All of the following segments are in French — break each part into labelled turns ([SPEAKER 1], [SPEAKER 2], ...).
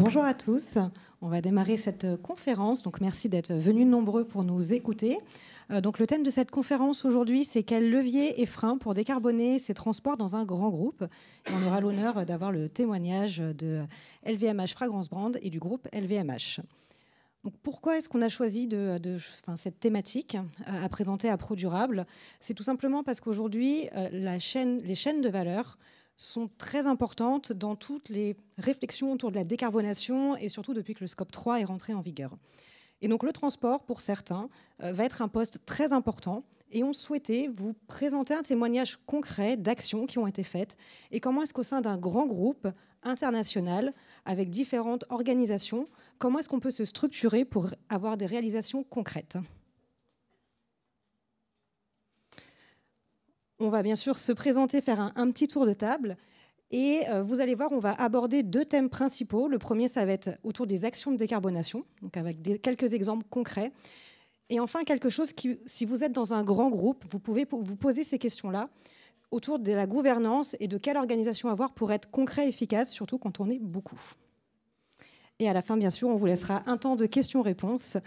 [SPEAKER 1] Bonjour à tous, on va démarrer cette conférence, donc merci d'être venus nombreux pour nous écouter. Donc le thème de cette conférence aujourd'hui, c'est quels leviers et freins pour décarboner ces transports dans un grand groupe. Et on aura l'honneur d'avoir le témoignage de LVMH Fragrance Brand et du groupe LVMH. Donc pourquoi est-ce qu'on a choisi cette thématique à présenter à ProDurable? C'est tout simplement parce qu'aujourd'hui, les chaînes de valeur sont très importantes dans toutes les réflexions autour de la décarbonation et surtout depuis que le scope 3 est rentré en vigueur. Et donc le transport, pour certains, va être un poste très important et on souhaitait vous présenter un témoignage concret d'actions qui ont été faites et comment est-ce qu'au sein d'un grand groupe international avec différentes organisations, comment est-ce qu'on peut se structurer pour avoir des réalisations concrètes. On va bien sûr se présenter, faire un petit tour de table. Et vous allez voir, on va aborder deux thèmes principaux. Le premier, ça va être autour des actions de décarbonation, donc avec quelques exemples concrets. Et enfin, quelque chose qui, si vous êtes dans un grand groupe, vous pouvez vous poser ces questions-là autour de la gouvernance et de quelle organisation avoir pour être concret et efficace, surtout quand on est beaucoup. Et à la fin, bien sûr, on vous laissera un temps de questions-réponses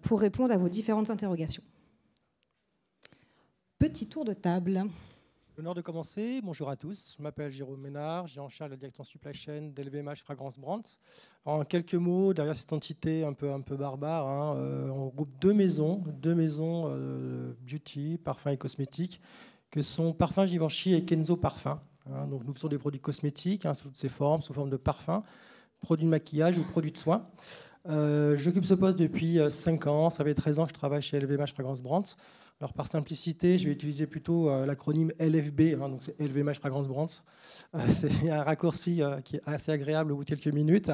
[SPEAKER 1] pour répondre à vos différentes interrogations. Petit tour de table.
[SPEAKER 2] L'honneur de commencer. Bonjour à tous. Je m'appelle Jérôme Ménard. J'ai en charge la direction supply chain d'LVMH Fragrance Brand. En quelques mots, derrière cette entité un peu barbare, on regroupe deux maisons beauty, parfums et cosmétiques, que sont Parfums Givenchy et Kenzo Parfums. Donc nous faisons des produits cosmétiques sous toutes ces formes, sous forme de parfums, produits de maquillage ou produits de soins. J'occupe ce poste depuis 5 ans. Ça fait 13 ans que je travaille chez LVMH Fragrance Brand. Alors par simplicité, je vais utiliser plutôt l'acronyme LFB, donc c'est LVMH Fragrance Brand. C'est un raccourci qui est assez agréable au bout de quelques minutes.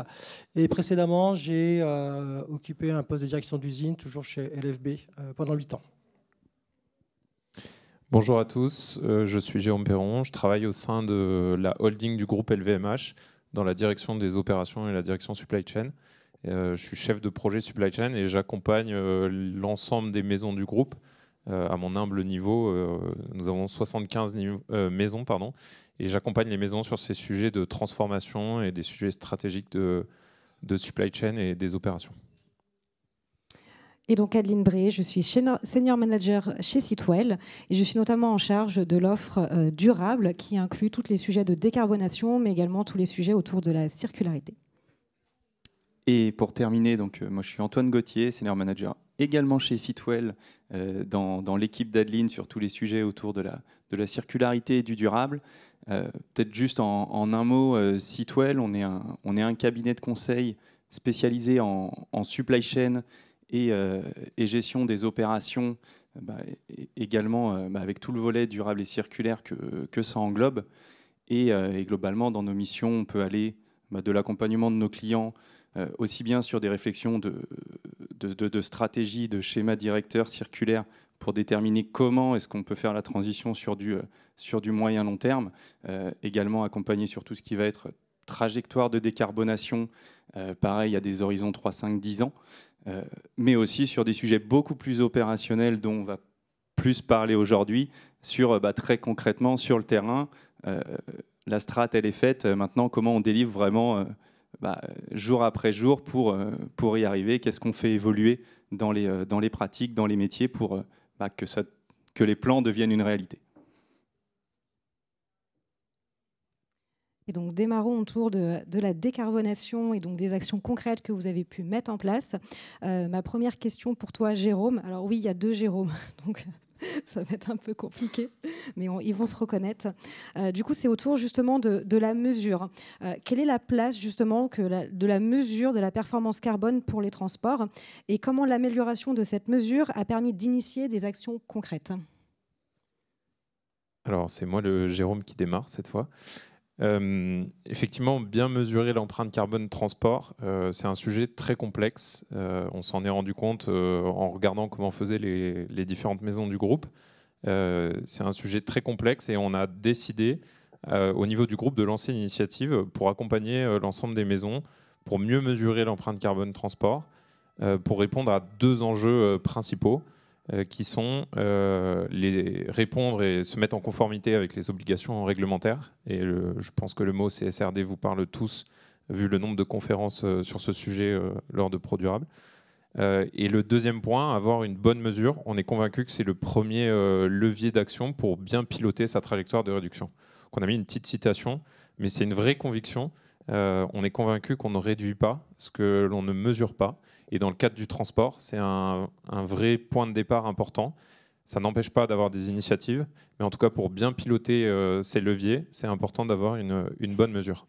[SPEAKER 2] Et précédemment, j'ai occupé un poste de direction d'usine, toujours chez LFB, pendant 8 ans.
[SPEAKER 3] Bonjour à tous, je suis Jérôme Perron, je travaille au sein de la holding du groupe LVMH dans la direction des opérations et la direction supply chain. Je suis chef de projet supply chain et j'accompagne l'ensemble des maisons du groupe. À mon humble niveau, nous avons 75 maisons, et j'accompagne les maisons sur ces sujets de transformation et des sujets stratégiques de supply chain et des opérations.
[SPEAKER 1] Et donc Adeline Bré, je suis senior manager chez Sitwell et je suis notamment en charge de l'offre durable qui inclut tous les sujets de décarbonation, mais également tous les sujets autour de la circularité.
[SPEAKER 4] Et pour terminer, donc, moi je suis Antoine Gauthier, senior manager également chez Sitwell, dans l'équipe d'Adeline sur tous les sujets autour de la circularité et du durable. Peut-être juste en un mot, Sitwell, on est un cabinet de conseil spécialisé en supply chain et gestion des opérations, également avec tout le volet durable et circulaire que ça englobe. Et globalement, dans nos missions, on peut aller de l'accompagnement de nos clients, aussi bien sur des réflexions de stratégie, de schéma directeur circulaire pour déterminer comment est-ce qu'on peut faire la transition sur du moyen-long terme, également accompagner sur tout ce qui va être trajectoire de décarbonation, pareil, à des horizons 3, 5, 10 ans, mais aussi sur des sujets beaucoup plus opérationnels dont on va plus parler aujourd'hui, sur très concrètement sur le terrain. La strate, elle est faite. Maintenant, comment on délivre vraiment jour après jour pour y arriver? Qu'est-ce qu'on fait évoluer dans les pratiques, dans les métiers pour que les plans deviennent une réalité?
[SPEAKER 1] Et donc démarrons autour de la décarbonation et donc des actions concrètes que vous avez pu mettre en place. Ma première question pour toi, Jérôme. Alors oui, il y a 2 Jérôme, donc ça va être un peu compliqué, mais ils vont se reconnaître. Du coup, c'est autour justement de la mesure. Quelle est la place justement de la mesure de la performance carbone pour les transports et comment l'amélioration de cette mesure a permis d'initier des actions concrètes?
[SPEAKER 3] Alors, c'est moi le Jérôme qui démarre cette fois. Effectivement, bien mesurer l'empreinte carbone transport, c'est un sujet très complexe. On s'en est rendu compte en regardant comment faisaient les différentes maisons du groupe. C'est un sujet très complexe et on a décidé au niveau du groupe de lancer une initiative pour accompagner l'ensemble des maisons pour mieux mesurer l'empreinte carbone transport, pour répondre à 2 enjeux principaux. Qui sont répondre et se mettre en conformité avec les obligations réglementaires. Et je pense que le mot CSRD vous parle tous vu le nombre de conférences sur ce sujet lors de ProDurable. Et le deuxième point, avoir une bonne mesure. On est convaincu que c'est le premier levier d'action pour bien piloter sa trajectoire de réduction. Donc on a mis une petite citation, mais c'est une vraie conviction. On est convaincu qu'on ne réduit pas ce que l'on ne mesure pas. Et dans le cadre du transport, c'est un vrai point de départ important. Ça n'empêche pas d'avoir des initiatives, mais en tout cas, pour bien piloter ces leviers, c'est important d'avoir une bonne mesure.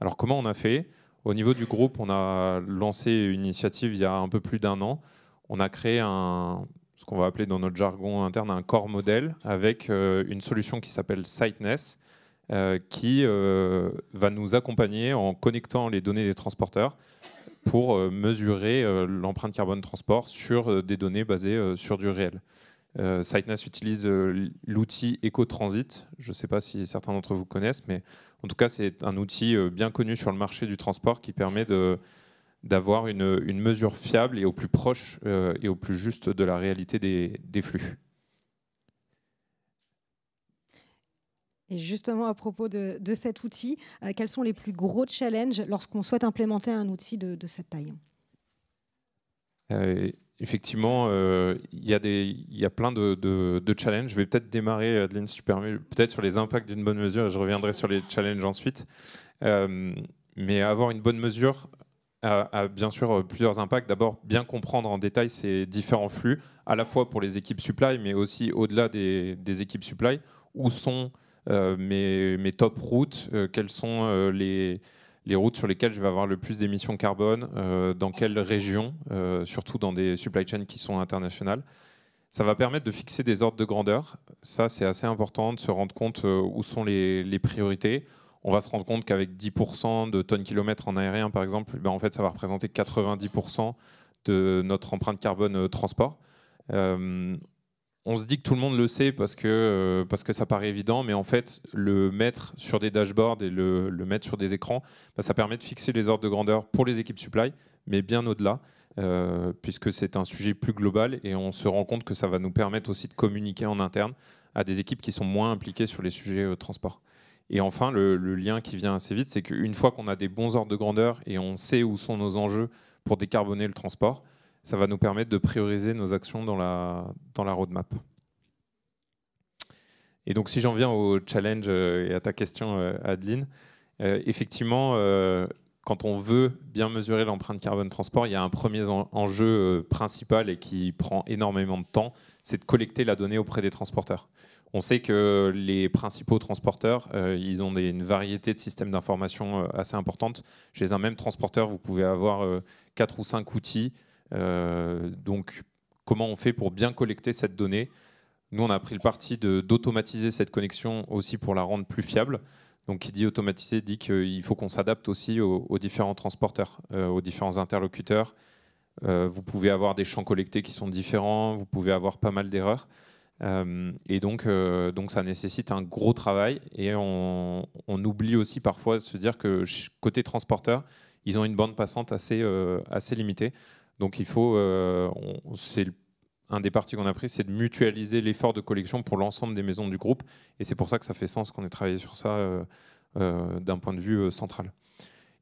[SPEAKER 3] Alors, comment on a fait ? Au niveau du groupe, on a lancé une initiative il y a un peu plus d'1 an. On a créé ce qu'on va appeler dans notre jargon interne un corps modèle avec une solution qui s'appelle Siteness, qui va nous accompagner en connectant les données des transporteurs pour mesurer l'empreinte carbone transport sur des données basées sur du réel. Siteness utilise l'outil EcoTransit. Je ne sais pas si certains d'entre vous connaissent, mais en tout cas, c'est un outil bien connu sur le marché du transport qui permet d'avoir une mesure fiable et au plus proche et au plus juste de la réalité des flux.
[SPEAKER 1] Et justement, à propos de cet outil, quels sont les plus gros challenges lorsqu'on souhaite implémenter un outil de cette taille ?
[SPEAKER 3] Effectivement, il y a plein de challenges. Je vais peut-être démarrer, Adeline, si tu permets, peut-être sur les impacts d'une bonne mesure, et je reviendrai sur les challenges ensuite. Mais avoir une bonne mesure a bien sûr plusieurs impacts. D'abord, bien comprendre en détail ces différents flux, à la fois pour les équipes supply, mais aussi au-delà des équipes supply. Où sont mes top routes, quelles sont les routes sur lesquelles je vais avoir le plus d'émissions carbone, dans quelles régions, surtout dans des supply chains qui sont internationales. Ça va permettre de fixer des ordres de grandeur. Ça, c'est assez important de se rendre compte où sont les priorités. On va se rendre compte qu'avec 10% de tonnes-kilomètres en aérien, par exemple, en fait, ça va représenter 90% de notre empreinte carbone transport. On se dit que tout le monde le sait parce que ça paraît évident, mais en fait, le mettre sur des dashboards et le mettre sur des écrans, ça permet de fixer les ordres de grandeur pour les équipes supply, mais bien au-delà, puisque c'est un sujet plus global et on se rend compte que ça va nous permettre aussi de communiquer en interne à des équipes qui sont moins impliquées sur les sujets transport. Et enfin, le lien qui vient assez vite, c'est qu'une fois qu'on a des bons ordres de grandeur et on sait où sont nos enjeux pour décarboner le transport, ça va nous permettre de prioriser nos actions dans la roadmap. Et donc, si j'en viens au challenge et à ta question, Adeline, effectivement, quand on veut bien mesurer l'empreinte carbone transport, il y a un premier enjeu principal et qui prend énormément de temps, c'est de collecter la donnée auprès des transporteurs. On sait que les principaux transporteurs, ils ont une variété de systèmes d'information assez importante. Chez un même transporteur, vous pouvez avoir 4 ou 5 outils. Donc, comment on fait pour bien collecter cette donnée ? Nous, on a pris le parti d'automatiser cette connexion aussi pour la rendre plus fiable. Donc, qui dit automatiser dit qu'il faut qu'on s'adapte aussi aux différents transporteurs, aux différents interlocuteurs. Vous pouvez avoir des champs collectés qui sont différents, vous pouvez avoir pas mal d'erreurs. Et donc, ça nécessite un gros travail. Et on oublie aussi parfois de se dire que côté transporteur, ils ont une bande passante assez limitée. Donc, il faut, c'est un des partis qu'on a pris, c'est de mutualiser l'effort de collection pour l'ensemble des maisons du groupe. Et c'est pour ça que ça fait sens qu'on ait travaillé sur ça d'un point de vue central.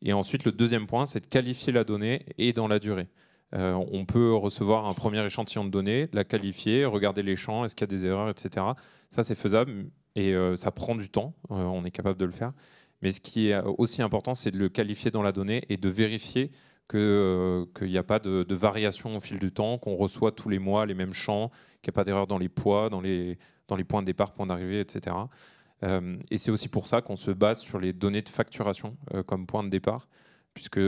[SPEAKER 3] Et ensuite, le deuxième point, c'est de qualifier la donnée et dans la durée. On peut recevoir un premier échantillon de données, la qualifier, regarder les champs, est-ce qu'il y a des erreurs, etc. Ça, c'est faisable et ça prend du temps. On est capable de le faire. Mais ce qui est aussi important, c'est de le qualifier dans la donnée et de vérifier qu'il n'y a pas de variation au fil du temps, qu'on reçoit tous les mois les mêmes champs, qu'il n'y a pas d'erreur dans les poids, dans les points de départ, points d'arrivée, etc. Et c'est aussi pour ça qu'on se base sur les données de facturation comme point de départ, puisque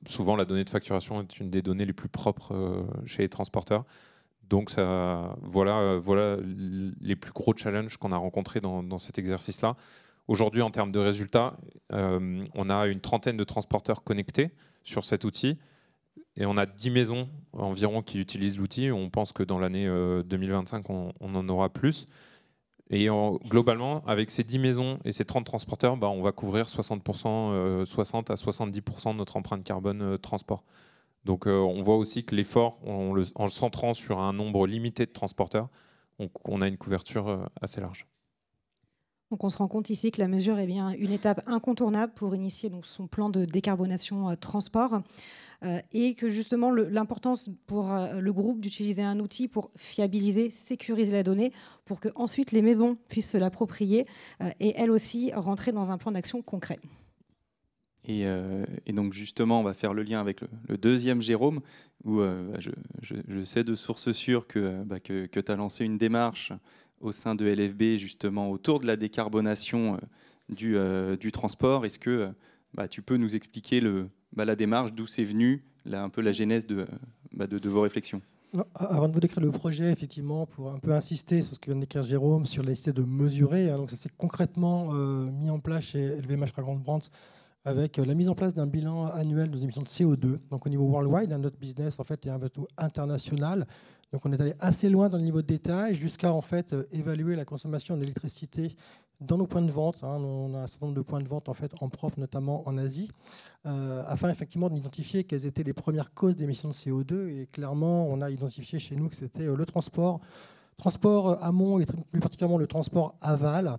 [SPEAKER 3] souvent la donnée de facturation est une des données les plus propres chez les transporteurs. Donc voilà les plus gros challenges qu'on a rencontrés dans cet exercice-là. Aujourd'hui, en termes de résultats, on a une trentaine de transporteurs connectés sur cet outil et on a 10 maisons environ qui utilisent l'outil. On pense que dans l'année 2025, on en aura plus. Et globalement, avec ces 10 maisons et ces 30 transporteurs, on va couvrir 60 à 70% de notre empreinte carbone transport. Donc on voit aussi que l'effort, en le centrant sur un nombre limité de transporteurs, on a une couverture assez large.
[SPEAKER 1] Donc on se rend compte ici que la mesure est bien une étape incontournable pour initier donc son plan de décarbonation transport et que justement l'importance pour le groupe d'utiliser un outil pour fiabiliser, sécuriser la donnée pour que ensuite les maisons puissent se l'approprier et elles aussi rentrer dans un plan d'action concret.
[SPEAKER 4] Et donc justement, on va faire le lien avec le deuxième Jérôme, où je sais de sources sûres que tu as lancé une démarche au sein de LFB justement autour de la décarbonation du transport. Est-ce que tu peux nous expliquer la démarche, d'où c'est venu, un peu la genèse de vos réflexions?
[SPEAKER 2] Avant de vous décrire le projet, effectivement, pour un peu insister sur ce que vient de décrire Jérôme, sur la nécessité de mesurer, donc ça s'est concrètement mis en place chez LVMH Fragrance Brands avec la mise en place d'un bilan annuel des émissions de CO2. Donc au niveau worldwide, notre business en fait est un peu tout international. Donc on est allé assez loin dans le niveau de détail jusqu'à en fait évaluer la consommation d'électricité dans nos points de vente. On a un certain nombre de points de vente en fait en propre, notamment en Asie, afin effectivement d'identifier quelles étaient les premières causes d'émissions de CO2. Et clairement, on a identifié chez nous que c'était le transport amont et plus particulièrement le transport aval,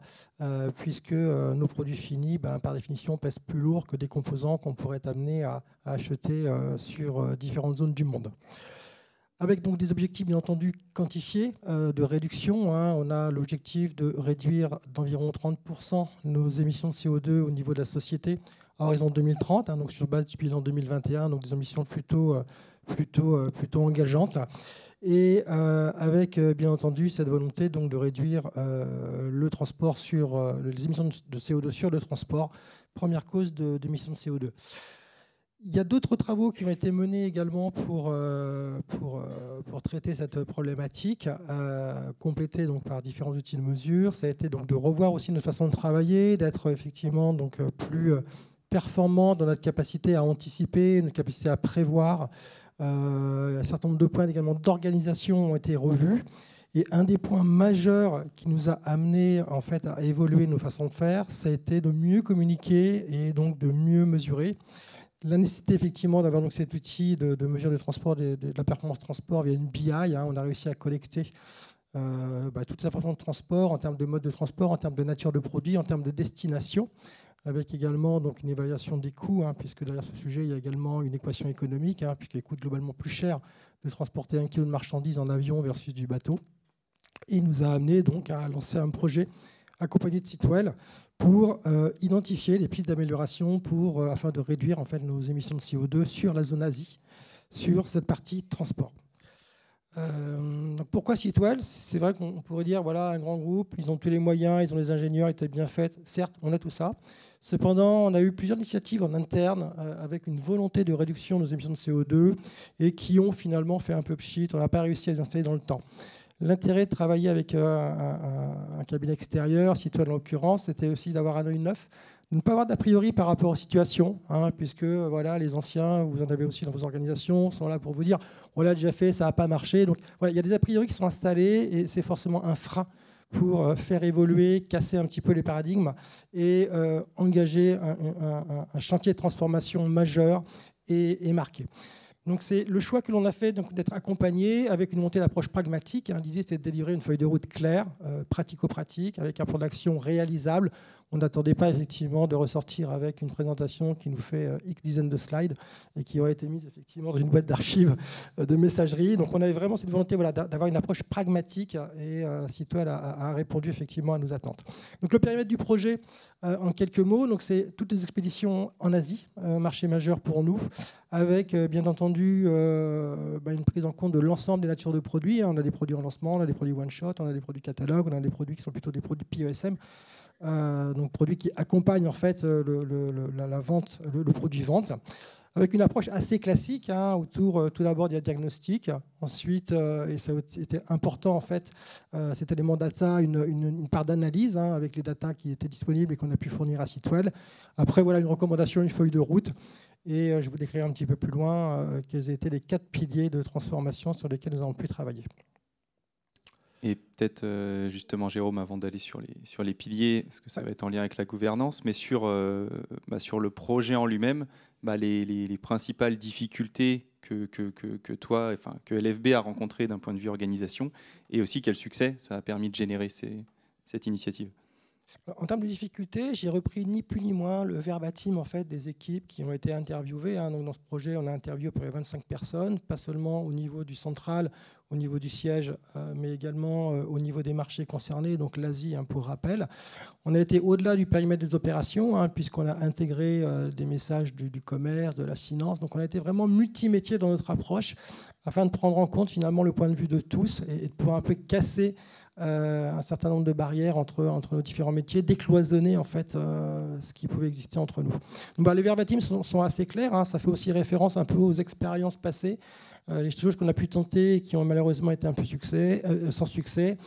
[SPEAKER 2] puisque nos produits finis, par définition, pèsent plus lourd que des composants qu'on pourrait être amené à acheter sur différentes zones du monde. Avec donc des objectifs bien entendu quantifiés de réduction. On a l'objectif de réduire d'environ 30% nos émissions de CO2 au niveau de la société à horizon 2030, donc sur base du bilan 2021, donc des ambitions plutôt engageantes. Et avec bien entendu cette volonté donc de réduire le transport sur les émissions de CO2 sur le transport, première cause d'émissions de CO2. Il y a d'autres travaux qui ont été menés également pour traiter cette problématique, complétés donc par différents outils de mesure. Ça a été donc de revoir aussi notre façon de travailler, d'être effectivement donc plus performant dans notre capacité à anticiper, notre capacité à prévoir. Un certain nombre de points également d'organisation ont été revus. Et un des points majeurs qui nous a amené en fait à évoluer nos façons de faire, ça a été de mieux communiquer et donc de mieux mesurer. La nécessité effectivement d'avoir donc cet outil de mesure de transport, de la performance transport via une BI. On a réussi à collecter toutes les informations de transport en termes de mode de transport, en termes de nature de produit, en termes de destination, avec également donc une évaluation des coûts, puisque derrière ce sujet, il y a également une équation économique, puisqu'il coûte globalement plus cher de transporter 1 kg de marchandises en avion versus du bateau. Et il nous a amené donc à lancer un projet accompagné de Sitwell pour identifier les pistes d'amélioration afin de réduire en fait, nos émissions de CO2 sur la zone Asie, sur cette partie transport. Pourquoi Sitwell? C'est vrai qu'on pourrait dire, voilà, un grand groupe, ils ont tous les moyens, ils ont les ingénieurs, ils étaient bien faits. Certes, on a tout ça. Cependant, on a eu plusieurs initiatives en interne avec une volonté de réduction de nos émissions de CO2 et qui ont finalement fait un peu pchit. On n'a pas réussi à les installer dans le temps. L'intérêt de travailler avec un cabinet extérieur, Sitwell en l'occurrence, c'était aussi d'avoir un œil neuf, de ne pas avoir d'a priori par rapport aux situations, puisque voilà, les anciens, vous en avez aussi dans vos organisations, sont là pour vous dire on l'a déjà fait, ça n'a pas marché. Donc voilà, il y a des a priori qui sont installés et c'est forcément un frein pour faire évoluer, casser un petit peu les paradigmes et engager un chantier de transformation majeur et marqué. Donc c'est le choix que l'on a fait d'être accompagné avec une montée d'approche pragmatique. L'idée c'était de délivrer une feuille de route claire, pratico-pratique, avec un plan d'action réalisable. On n'attendait pas effectivement de ressortir avec une présentation qui nous fait X dizaines de slides et qui aurait été mise effectivement dans une boîte d'archives de messagerie. Donc on avait vraiment cette volonté d'avoir une approche pragmatique et Sitwell a répondu effectivement à nos attentes. Donc le périmètre du projet, en quelques mots, donc c'est toutes les expéditions en Asie, marché majeur pour nous, avec bien entendu une prise en compte de l'ensemble des natures de produits. On a des produits en lancement, on a des produits one-shot, on a des produits catalogue, on a des produits qui sont plutôt des produits PESM. Donc produits qui accompagnent en fait la vente, le produit vente, avec une approche assez classique autour tout d'abord du diagnostic, ensuite et ça était important en fait cet élément data, une part d'analyse avec les datas qui étaient disponibles et qu'on a pu fournir à Sitwell. Après voilà une recommandation, une feuille de route. Et je vais vous décrire un petit peu plus loin quels étaient les 4 piliers de transformation sur lesquels nous avons pu travailler.
[SPEAKER 4] Et peut-être justement, Jérôme, avant d'aller sur les piliers, parce que ça va être en lien avec la gouvernance, mais sur le projet en lui-même, les principales difficultés que toi, que LFB a rencontrées d'un point de vue organisation, et aussi quel succès ça a permis de générer cette initiative.
[SPEAKER 2] En termes de difficultés, j'ai repris ni plus ni moins le verbatim en fait, des équipes qui ont été interviewées. Donc dans ce projet, on a interviewé à peu près 25 personnes, pas seulement au niveau du central, au niveau du siège, mais également au niveau des marchés concernés, donc l'Asie, pour rappel. On a été au-delà du périmètre des opérations, puisqu'on a intégré des messages du commerce, de la finance. Donc on a été vraiment multimétier dans notre approche, afin de prendre en compte finalement le point de vue de tous et de pouvoir un peu casser un certain nombre de barrières entre nos différents métiers, décloisonner en fait ce qui pouvait exister entre nous. Donc, les verbatims sont assez clairs, ça fait aussi référence un peu aux expériences passées, les choses qu'on a pu tenter et qui ont malheureusement été un peu sans succès.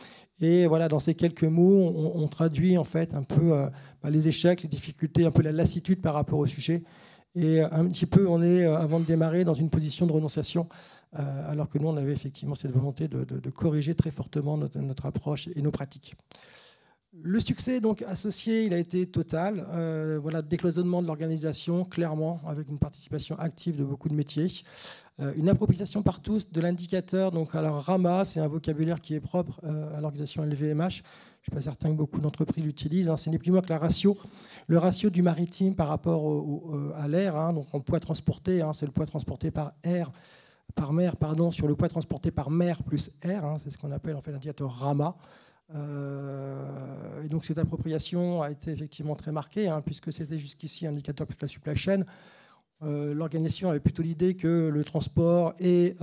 [SPEAKER 2] Et voilà, dans ces quelques mots, on traduit en fait un peu les échecs, les difficultés, un peu la lassitude par rapport au sujet. Et un petit peu, on est, avant de démarrer, dans une position de renonciation, alors que nous, on avait effectivement cette volonté de corriger très fortement notre approche et nos pratiques. Le succès donc associé, il a été total. Voilà, décloisonnement de l'organisation, clairement, avec une participation active de beaucoup de métiers. Une appropriation par tous de l'indicateur. Donc, alors, RAMA, c'est un vocabulaire qui est propre à l'organisation LVMH. Je ne suis pas certain que beaucoup d'entreprises l'utilisent. Ce n'est plus moins que le ratio du maritime par rapport à l'air. Donc, en poids transporté, c'est le poids transporté par mer, sur le poids transporté par mer plus air. C'est ce qu'on appelle en fait l'indicateur RAMA. Et donc, cette appropriation a été effectivement très marquée, puisque c'était jusqu'ici un indicateur plus la supply chain. L'organisation avait plutôt l'idée que le transport et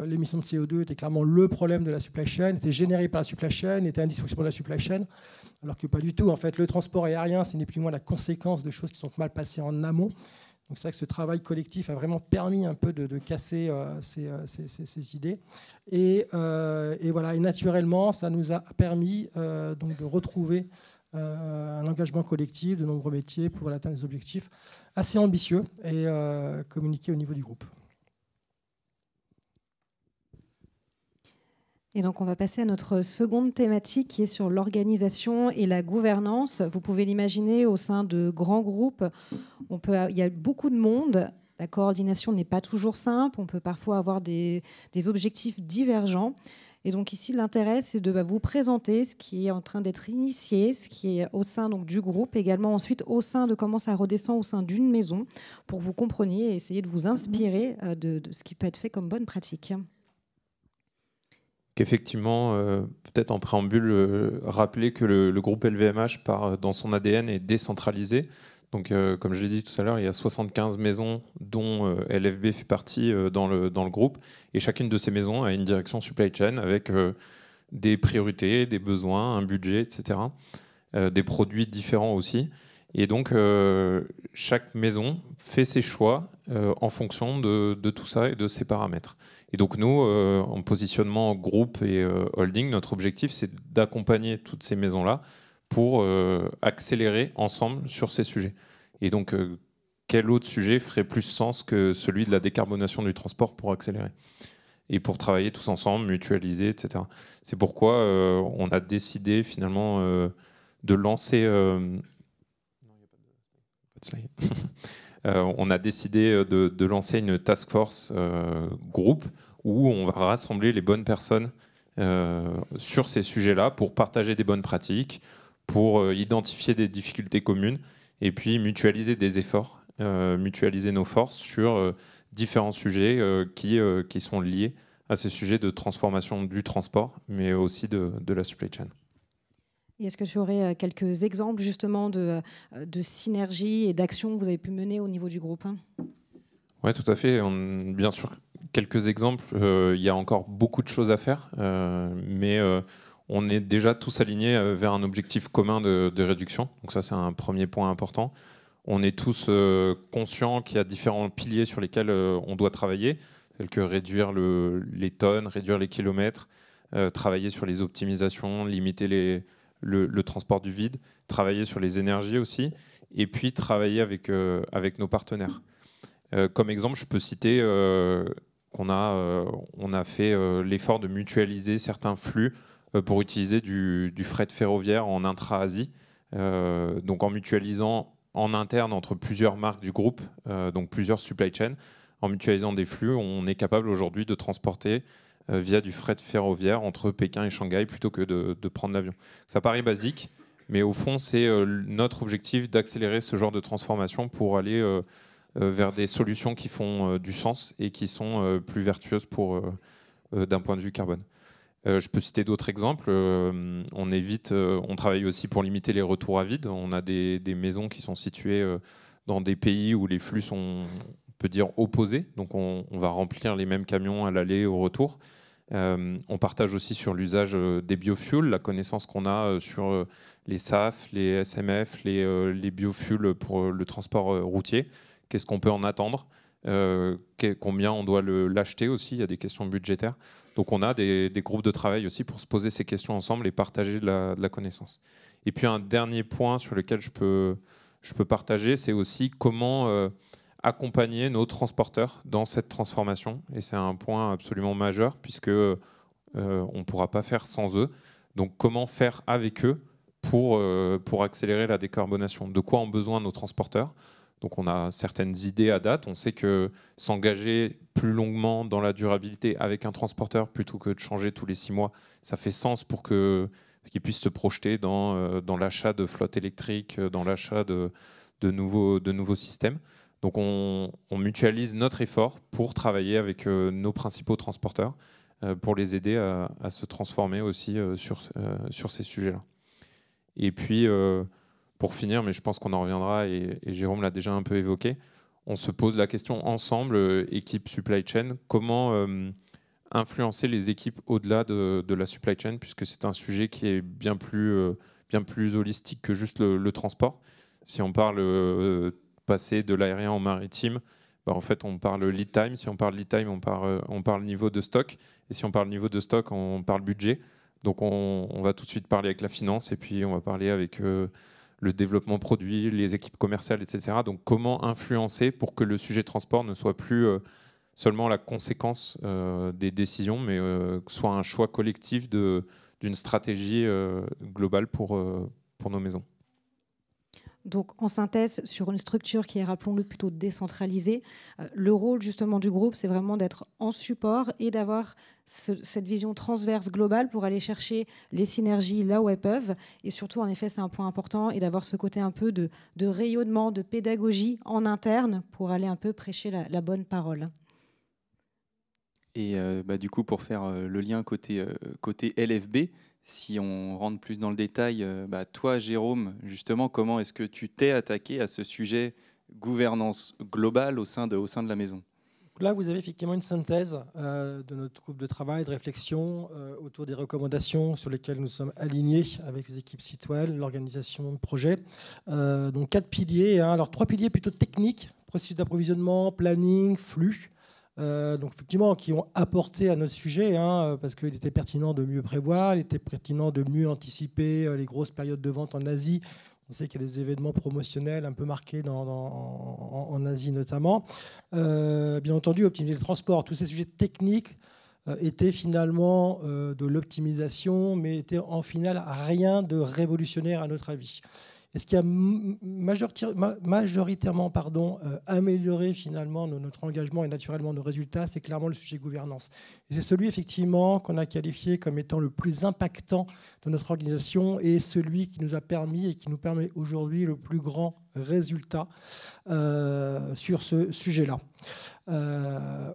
[SPEAKER 2] l'émission de CO2 étaient clairement le problème de la supply chain, étaient générés par la supply chain, étaient indispensable de la supply chain, alors que pas du tout. En fait, le transport aérien, ce n'est plus ou moins la conséquence de choses qui sont mal passées en amont. Donc c'est vrai que ce travail collectif a vraiment permis un peu de casser ces idées. Et voilà, et naturellement, ça nous a permis donc de retrouver un engagement collectif de nombreux métiers pour atteindre des objectifs assez ambitieux et communiquer au niveau du groupe.
[SPEAKER 1] Et donc, on va passer à notre seconde thématique qui est sur l'organisation et la gouvernance. Vous pouvez l'imaginer au sein de grands groupes. Il y a beaucoup de monde. La coordination n'est pas toujours simple. On peut parfois avoir des objectifs divergents. Et donc ici, l'intérêt, c'est de vous présenter ce qui est en train d'être initié, ce qui est au sein donc, du groupe, également ensuite au sein de comment ça redescend au sein d'une maison, pour que vous compreniez et essayer de vous inspirer de ce qui peut être fait comme bonne pratique.
[SPEAKER 3] Effectivement, peut-être en préambule, rappeler que le groupe LVMH, dans son ADN, est décentralisé. Donc, comme je l'ai dit tout à l'heure, il y a 75 maisons dont LFB fait partie dans le groupe. Et chacune de ces maisons a une direction supply chain avec des priorités, des besoins, un budget, etc. Des produits différents aussi. Et donc, chaque maison fait ses choix en fonction de tout ça et de ses paramètres. Et donc nous, en positionnement groupe et holding, notre objectif, c'est d'accompagner toutes ces maisons-là pour accélérer ensemble sur ces sujets. Et donc, quel autre sujet ferait plus sens que celui de la décarbonation du transport pour accélérer et pour travailler tous ensemble, mutualiser, etc. C'est pourquoi on a décidé finalement de lancer... on a décidé de lancer une task force groupe où on va rassembler les bonnes personnes sur ces sujets-là pour partager des bonnes pratiques, pour identifier des difficultés communes et puis mutualiser des efforts, mutualiser nos forces sur différents sujets qui sont liés à ce sujet de transformation du transport, mais aussi de la supply chain.
[SPEAKER 1] Et est-ce que tu aurais quelques exemples justement de synergie et d'actions que vous avez pu mener au niveau du groupe?
[SPEAKER 3] Oui, tout à fait. Bien sûr, quelques exemples. Il y a encore beaucoup de choses à faire, mais on est déjà tous alignés vers un objectif commun de réduction. Donc ça, c'est un premier point important. On est tous conscients qu'il y a différents piliers sur lesquels on doit travailler, tels que réduire les tonnes, réduire les kilomètres, travailler sur les optimisations, limiter le transport du vide, travailler sur les énergies aussi, et puis travailler avec nos partenaires. Comme exemple, je peux citer qu'on a fait l'effort de mutualiser certains flux pour utiliser du fret ferroviaire en intra-Asie, donc en mutualisant en interne entre plusieurs marques du groupe, donc plusieurs supply chains. En mutualisant des flux, on est capable aujourd'hui de transporter via du fret ferroviaire entre Pékin et Shanghai plutôt que de prendre l'avion. Ça paraît basique, Mais au fond, c'est notre objectif d'accélérer ce genre de transformation pour aller vers des solutions qui font du sens et qui sont plus vertueuses d'un point de vue carbone. Je peux citer d'autres exemples. On travaille aussi pour limiter les retours à vide. On a des maisons qui sont situées dans des pays où les flux sont, on peut dire, opposés. Donc on va remplir les mêmes camions à l'aller et au retour. On partage aussi sur l'usage des biofuels, la connaissance qu'on a sur les SAF, les SMF, les biofuels pour le transport routier. Qu'est-ce qu'on peut en attendre ? Combien on doit l'acheter aussi, il y a des questions budgétaires. Donc on a des groupes de travail aussi pour se poser ces questions ensemble et partager de la connaissance. Et puis un dernier point sur lequel je peux partager, c'est aussi comment accompagner nos transporteurs dans cette transformation. Et c'est un point absolument majeur puisque on ne pourra pas faire sans eux. Donc comment faire avec eux pour accélérer la décarbonation ? De quoi ont besoin nos transporteurs ? Donc on a certaines idées à date. On sait que s'engager plus longuement dans la durabilité avec un transporteur plutôt que de changer tous les 6 mois, ça fait sens pour qu'ils puissent se projeter dans l'achat de flottes électriques, dans l'achat de nouveaux systèmes. Donc on mutualise notre effort pour travailler avec nos principaux transporteurs pour les aider à se transformer aussi sur ces sujets-là. Et puis pour finir, mais je pense qu'on en reviendra et Jérôme l'a déjà un peu évoqué, on se pose la question ensemble, équipe supply chain, comment influencer les équipes au-delà de la supply chain, puisque c'est un sujet qui est bien plus holistique que juste le transport. Si on parle passer de l'aérien au maritime, en fait on parle lead time. Si on parle lead time, on parle niveau de stock. Et si on parle niveau de stock, on parle budget. Donc on va tout de suite parler avec la finance et puis on va parler avec le développement produit, les équipes commerciales, etc. Donc comment influencer pour que le sujet transport ne soit plus seulement la conséquence des décisions, mais soit un choix collectif d'une stratégie globale pour nos maisons.
[SPEAKER 1] Donc, en synthèse, sur une structure qui est, rappelons-le, plutôt décentralisée, le rôle justement du groupe, c'est vraiment d'être en support et d'avoir cette vision transverse globale pour aller chercher les synergies là où elles peuvent. Et surtout, en effet, c'est un point important, et d'avoir ce côté un peu de rayonnement, de pédagogie en interne pour aller un peu prêcher la bonne parole.
[SPEAKER 4] Et du coup, pour faire le lien côté LFB, si on rentre plus dans le détail, toi, Jérôme, justement, comment est-ce que tu t'es attaqué à ce sujet gouvernance globale au sein de la maison ?
[SPEAKER 2] Là, vous avez effectivement une synthèse de notre groupe de travail, de réflexion autour des recommandations sur lesquelles nous sommes alignés avec les équipes Sitwell, l'organisation de projet. Donc 4 piliers. Alors 3 piliers plutôt techniques, processus d'approvisionnement, planning, flux. Donc effectivement, qui ont apporté à notre sujet, parce qu'il était pertinent de mieux prévoir, il était pertinent de mieux anticiper les grosses périodes de vente en Asie. On sait qu'il y a des événements promotionnels un peu marqués en Asie notamment. Bien entendu, optimiser le transport. Tous ces sujets techniques étaient finalement de l'optimisation, mais étaient en final rien de révolutionnaire à notre avis. Et ce qui a majoritairement amélioré finalement notre engagement et naturellement nos résultats, c'est clairement le sujet gouvernance. Et c'est celui effectivement qu'on a qualifié comme étant le plus impactant de notre organisation et celui qui nous a permis et qui nous permet aujourd'hui le plus grand résultat sur ce sujet-là.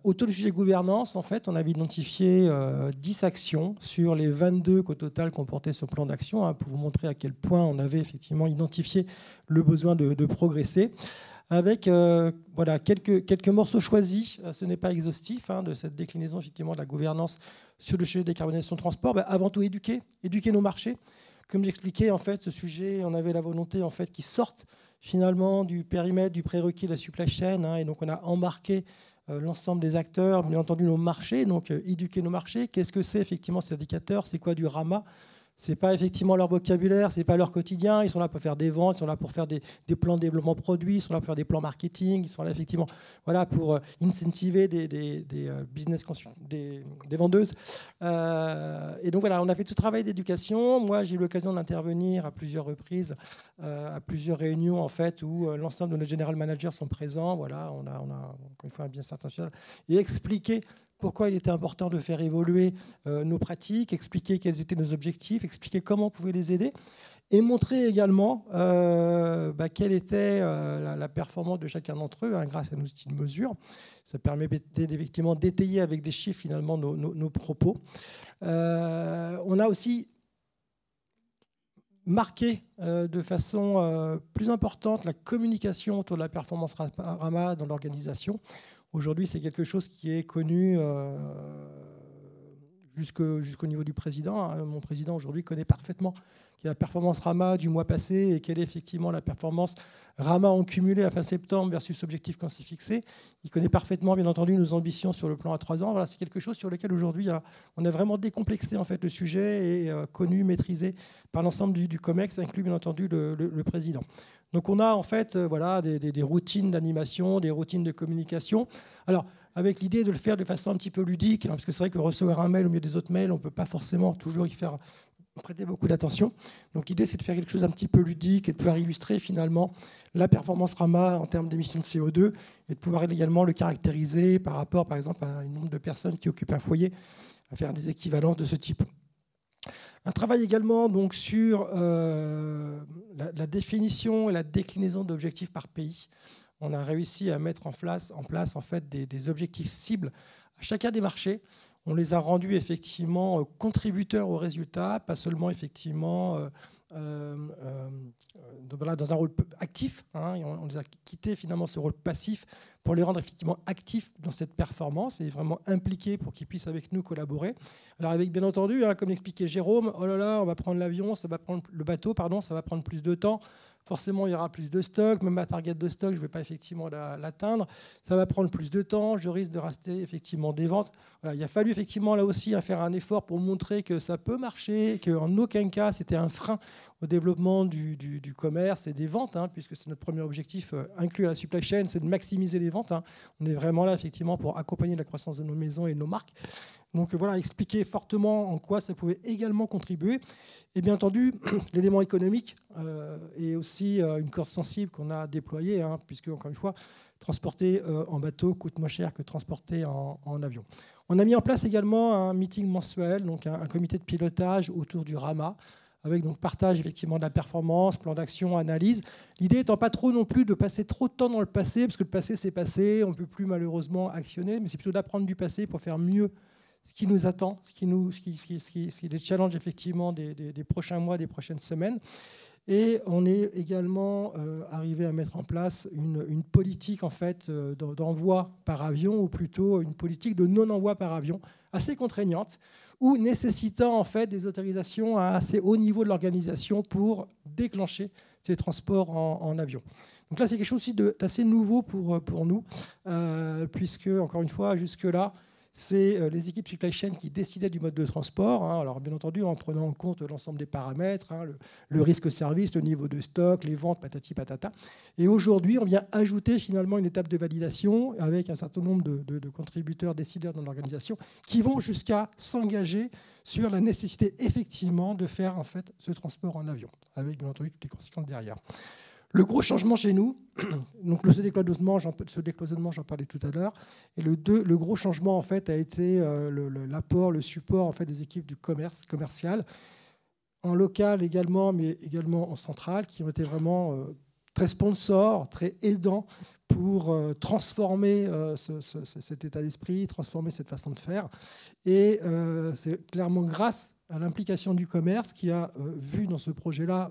[SPEAKER 2] Autour du sujet gouvernance, en fait, on avait identifié 10 actions sur les 22 qu'au total comportait ce plan d'action, pour vous montrer à quel point on avait effectivement identifié le besoin de progresser. Avec quelques morceaux choisis, ce n'est pas exhaustif, de cette déclinaison effectivement de la gouvernance sur le sujet de décarbonation de transport. Avant tout, éduquer nos marchés. Comme j'expliquais, en fait, ce sujet, on avait la volonté en fait, qu'il sorte finalement du périmètre, du prérequis de la supply chain, et donc on a embarqué l'ensemble des acteurs, bien entendu nos marchés, donc éduquer nos marchés. Qu'est-ce que c'est effectivement ces indicateurs ? C'est quoi du RAMA ? C'est pas effectivement leur vocabulaire, c'est pas leur quotidien. Ils sont là pour faire des ventes, ils sont là pour faire des plans de développement produit, ils sont là pour faire des plans marketing, ils sont là effectivement pour incentiver des business des vendeuses. Et donc voilà, on a fait tout ce travail d'éducation. Moi, j'ai eu l'occasion d'intervenir à plusieurs reprises, à plusieurs réunions en fait, où l'ensemble de nos general managers sont présents. Voilà, on a encore une fois un bien-être international et expliquer pourquoi il était important de faire évoluer nos pratiques, expliquer quels étaient nos objectifs, expliquer comment on pouvait les aider. et montrer également quelle était la performance de chacun d'entre eux grâce à nos outils de mesure. Ça permet effectivement d'étayer avec des chiffres finalement nos propos. On a aussi marqué de façon plus importante la communication autour de la performance RAMA dans l'organisation. Aujourd'hui, c'est quelque chose qui est connu jusqu'au niveau du président. Mon président aujourd'hui connaît parfaitement quelle est la performance RAMA du mois passé et quelle est effectivement la performance RAMA en cumulé à fin septembre versus l'objectif qu'on s'est fixé. Il connaît parfaitement, bien entendu, nos ambitions sur le plan à 3 ans. Voilà, c'est quelque chose sur lequel aujourd'hui on a vraiment décomplexé en fait, le sujet et connu, maîtrisé par l'ensemble du COMEX, inclus bien entendu le président. Donc on a en fait des routines d'animation, des routines de communication. Alors, avec l'idée de le faire de façon un petit peu ludique, parce que c'est vrai que recevoir un mail au milieu des autres mails, on ne peut pas forcément toujours y faire prêter beaucoup d'attention. Donc l'idée, c'est de faire quelque chose un petit peu ludique et de pouvoir illustrer finalement la performance RAMA en termes d'émissions de CO2 et de pouvoir également le caractériser par rapport, par exemple, à un nombre de personnes qui occupent un foyer, à faire des équivalences de ce type. Un travail également donc, sur la définition et la déclinaison d'objectifs par pays. On a réussi à mettre en place en fait, des objectifs cibles à chacun des marchés. On les a rendus effectivement contributeurs aux résultats, pas seulement effectivement dans un rôle actif. On les a quittés finalement ce rôle passif pour les rendre effectivement actifs dans cette performance et vraiment impliqués pour qu'ils puissent avec nous collaborer. Alors avec bien entendu, comme l'expliquait Jérôme, oh là là, on va prendre l'avion, le bateau, ça va prendre plus de temps. Forcément, il y aura plus de stock. Même ma target de stock, je ne vais pas effectivement l'atteindre. Ça va prendre plus de temps. Je risque de rater effectivement des ventes. Voilà, il a fallu effectivement là aussi faire un effort pour montrer que ça peut marcher, qu'en aucun cas c'était un frein au développement du commerce et des ventes, puisque c'est notre premier objectif inclus à la supply chain, c'est de maximiser les ventes. On est vraiment là effectivement pour accompagner la croissance de nos maisons et de nos marques. Donc voilà, expliquer fortement en quoi ça pouvait également contribuer. Et bien entendu, l'élément économique est aussi une corde sensible qu'on a déployée, puisque, encore une fois, transporter en bateau coûte moins cher que transporter en avion. On a mis en place également un meeting mensuel, donc un comité de pilotage autour du RAMA, avec donc partage effectivement de la performance, plan d'action, analyse. L'idée étant pas trop non plus de passer trop de temps dans le passé, parce que le passé c'est passé, on ne peut plus malheureusement actionner, mais c'est plutôt d'apprendre du passé pour faire mieux ce qui nous attend, ce qui les challenge effectivement des prochains mois, des prochaines semaines. Et on est également arrivé à mettre en place une politique en fait, d'envoi par avion, ou plutôt une politique de non-envoi par avion, assez contraignante, ou nécessitant en fait, des autorisations à assez haut niveau de l'organisation pour déclencher ces transports en avion. Donc là, c'est quelque chose aussi d'assez nouveau pour nous, puisque, encore une fois, jusque-là, c'est les équipes supply chain qui décidaient du mode de transport. Alors bien entendu, en prenant en compte l'ensemble des paramètres, le risque service, le niveau de stock, les ventes, patati patata. Et aujourd'hui, on vient ajouter finalement une étape de validation avec un certain nombre de contributeurs, décideurs dans l'organisation, qui vont jusqu'à s'engager sur la nécessité effectivement de faire en fait ce transport en avion, avec bien entendu toutes les conséquences derrière. Le gros changement chez nous, donc ce décloisonnement, j'en parlais tout à l'heure, et le gros changement en fait a été l'apport, le support en fait des équipes du commercial, en local également, mais également en centrale, qui ont été vraiment très sponsors, très aidants pour transformer cet état d'esprit, transformer cette façon de faire. Et c'est clairement grâce à l'implication du commerce qui a vu dans ce projet-là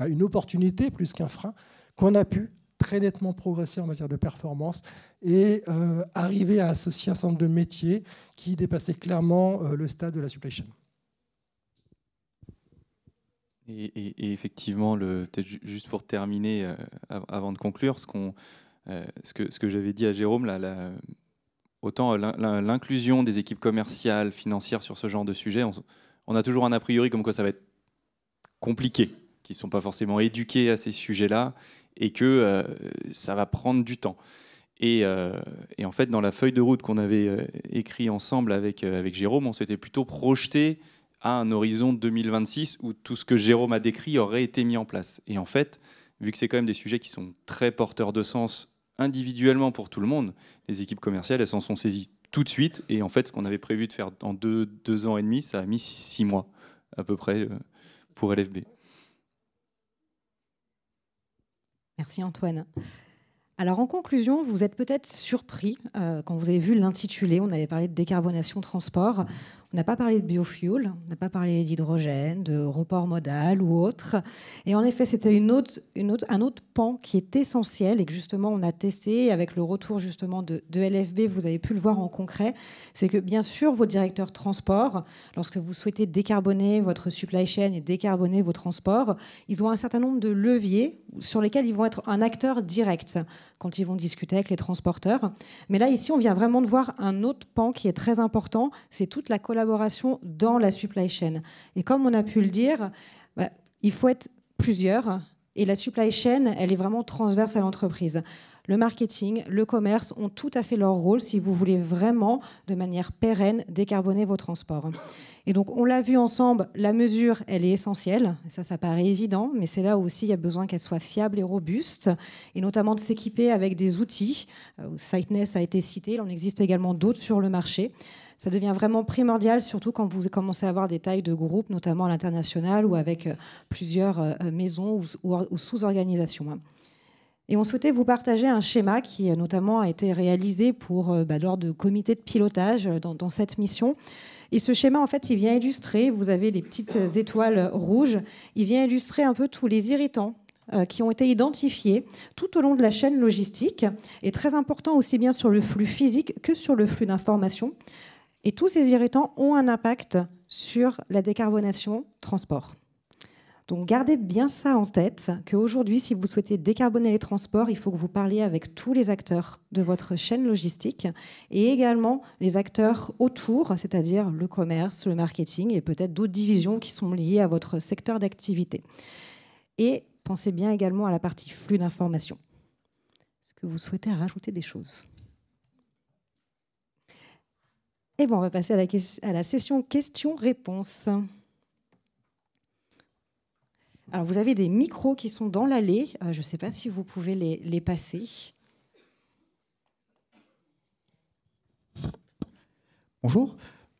[SPEAKER 2] une opportunité plus qu'un frein, qu'on a pu très nettement progresser en matière de performance et arriver à associer un certain nombre de métiers qui dépassaient clairement le stade de la supply chain.
[SPEAKER 4] Et effectivement, peut-être juste pour terminer, avant de conclure, ce que j'avais dit à Jérôme, autant l'inclusion des équipes commerciales, financières sur ce genre de sujet, on a toujours un a priori comme quoi ça va être compliqué, qui ne sont pas forcément éduqués à ces sujets-là et que ça va prendre du temps. Et en fait, dans la feuille de route qu'on avait écrit ensemble avec Jérôme, on s'était plutôt projeté à un horizon 2026 où tout ce que Jérôme a décrit aurait été mis en place. Et en fait, vu que c'est quand même des sujets qui sont très porteurs de sens individuellement pour tout le monde, les équipes commerciales, elles s'en sont saisies tout de suite. Et en fait, ce qu'on avait prévu de faire en 2 ans et demi, ça a mis 6 mois à peu près pour LFB.
[SPEAKER 1] Merci Antoine. Alors en conclusion, vous êtes peut-être surpris quand vous avez vu l'intitulé. On avait parlé de décarbonation transport. On n'a pas parlé de biofuel, on n'a pas parlé d'hydrogène, de report modal ou autre. Et en effet, c'était un autre pan qui est essentiel et que justement on a testé avec le retour justement de LFB, vous avez pu le voir en concret. C'est que bien sûr, vos directeurs transport, lorsque vous souhaitez décarboner votre supply chain et décarboner vos transports, ils ont un certain nombre de leviers sur lesquels ils vont être un acteur direct quand ils vont discuter avec les transporteurs. Mais là, ici, on vient vraiment de voir un autre pan qui est très important, c'est toute la collaboration dans la supply chain. Et comme on a pu le dire, il faut être plusieurs, et la supply chain, elle est vraiment transverse à l'entreprise. Le marketing, le commerce ont tout à fait leur rôle si vous voulez vraiment, de manière pérenne, décarboner vos transports. Et donc, on l'a vu ensemble, la mesure, elle est essentielle. Ça paraît évident, mais c'est là où aussi il y a besoin qu'elle soit fiable et robuste, et notamment de s'équiper avec des outils. Siteness a été cité, il en existe également d'autres sur le marché. Ça devient vraiment primordial, surtout quand vous commencez à avoir des tailles de groupes, notamment à l'international ou avec plusieurs maisons ou sous-organisations. Et on souhaitait vous partager un schéma qui notamment a été réalisé lors de comités de pilotage dans cette mission. Et ce schéma, en fait, il vient illustrer, vous avez les petites étoiles rouges, il vient illustrer un peu tous les irritants qui ont été identifiés tout au long de la chaîne logistique, et très important aussi bien sur le flux physique que sur le flux d'informations. Et tous ces irritants ont un impact sur la décarbonation transport. Donc gardez bien ça en tête, qu'aujourd'hui, si vous souhaitez décarboner les transports, il faut que vous parliez avec tous les acteurs de votre chaîne logistique et également les acteurs autour, c'est-à-dire le commerce, le marketing et peut-être d'autres divisions qui sont liées à votre secteur d'activité. Et pensez bien également à la partie flux d'informations. Est-ce que vous souhaitez rajouter des choses ? Et bon, on va passer à la session questions-réponses. Alors, vous avez des micros qui sont dans l'allée. Je ne sais pas si vous pouvez les passer.
[SPEAKER 5] Bonjour,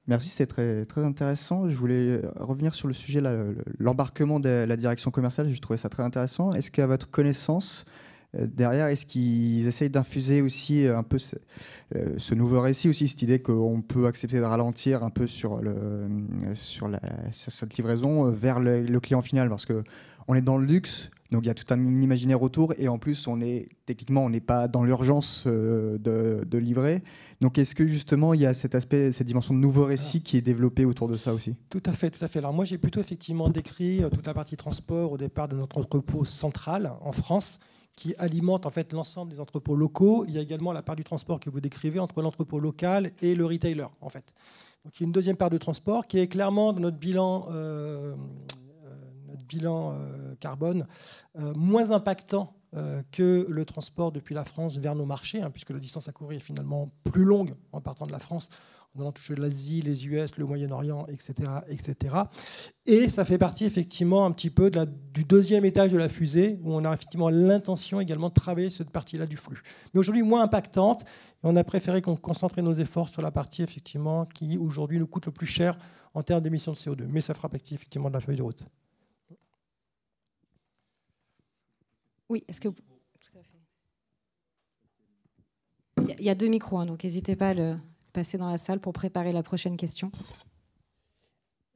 [SPEAKER 5] merci, c'était très, très intéressant. Je voulais revenir sur le sujet, l'embarquement de la direction commerciale. Je trouvais ça très intéressant. Est-ce qu'à votre connaissance, derrière, est-ce qu'ils essayent d'infuser aussi un peu ce nouveau récit, aussi cette idée qu'on peut accepter de ralentir un peu sur cette livraison vers le client final, parce qu'on est dans le luxe, donc il y a tout un imaginaire autour, et en plus, techniquement, on n'est pas dans l'urgence de livrer. Donc est-ce que justement, il y a cet aspect, cette dimension de nouveau récit qui est développée autour de ça aussi ?
[SPEAKER 2] Tout à fait, tout à fait. Alors moi, j'ai plutôt effectivement décrit toute la partie transport au départ de notre entrepôt central en France, qui alimente en fait l'ensemble des entrepôts locaux. Il y a également la part du transport que vous décrivez entre l'entrepôt local et le retailer, en fait. Donc il y a une deuxième part de transport qui est clairement dans notre bilan carbone moins impactant que le transport depuis la France vers nos marchés, puisque la distance à courir est finalement plus longue en partant de la France, en allant toucher l'Asie, les US, le Moyen-Orient, etc., etc. Et ça fait partie effectivement un petit peu du deuxième étage de la fusée, où on a effectivement l'intention également de travailler cette partie-là du flux. Mais aujourd'hui moins impactante, et on a préféré concentrer nos efforts sur la partie effectivement qui aujourd'hui nous coûte le plus cher en termes d'émissions de CO2. Mais ça fera partie effectivement de la feuille de route.
[SPEAKER 1] Oui, est-ce que... Tout à fait. Il y a deux micros, donc n'hésitez pas à le passer dans la salle pour préparer la prochaine question.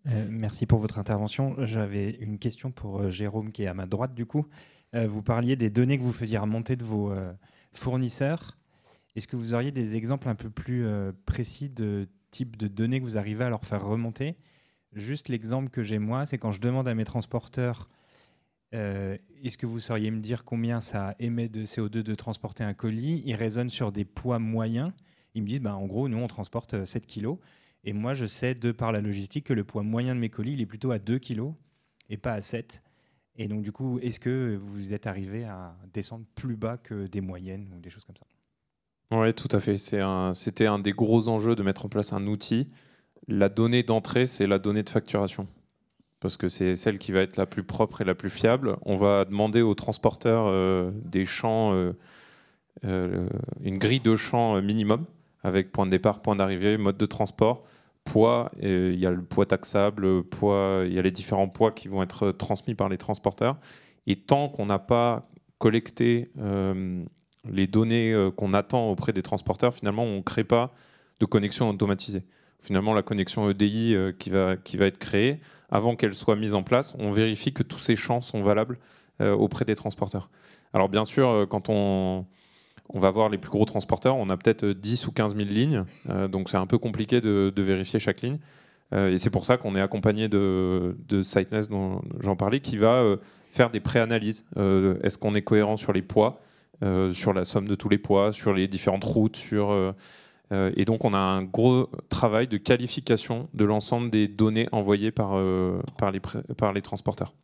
[SPEAKER 6] Merci pour votre intervention. J'avais une question pour Jérôme qui est à ma droite du coup. Vous parliez des données que vous faisiez remonter de vos fournisseurs. Est-ce que vous auriez des exemples un peu plus précis de type de données que vous arrivez à leur faire remonter ? Juste l'exemple que j'ai moi, c'est quand je demande à mes transporteurs est-ce que vous sauriez me dire combien ça émet de CO2 de transporter un colis ? Ils raisonnent sur des poids moyens. Ils me disent, en gros, nous, on transporte 7 kilos. Et moi, je sais, de par la logistique, que le poids moyen de mes colis, il est plutôt à 2 kilos et pas à 7. Et donc, du coup, est-ce que vous êtes arrivé à descendre plus bas que des moyennes ou des choses comme ça ?
[SPEAKER 3] Oui, tout à fait. C'était un des gros enjeux de mettre en place un outil. La donnée d'entrée, c'est la donnée de facturation, parce que c'est celle qui va être la plus propre et la plus fiable. On va demander aux transporteurs des champs, une grille de champs minimum, avec point de départ, point d'arrivée, mode de transport, poids. Il y a le poids taxable, il y a les différents poids qui vont être transmis par les transporteurs. Et tant qu'on n'a pas collecter les données qu'on attend auprès des transporteurs, finalement, on ne crée pas de connexion automatisée. Finalement, la connexion EDI qui va être créée, avant qu'elle soit mise en place, on vérifie que tous ces champs sont valables auprès des transporteurs. Alors bien sûr, quand on va voir les plus gros transporteurs, on a peut-être 10 ou 15 000 lignes, donc c'est un peu compliqué de vérifier chaque ligne. Et c'est pour ça qu'on est accompagné de Siteness, dont j'en parlais, qui va faire des pré-analyses. Est-ce qu'on est cohérent sur les poids, sur la somme de tous les poids, sur les différentes routes, et donc on a un gros travail de qualification de l'ensemble des données envoyées par les transporteurs.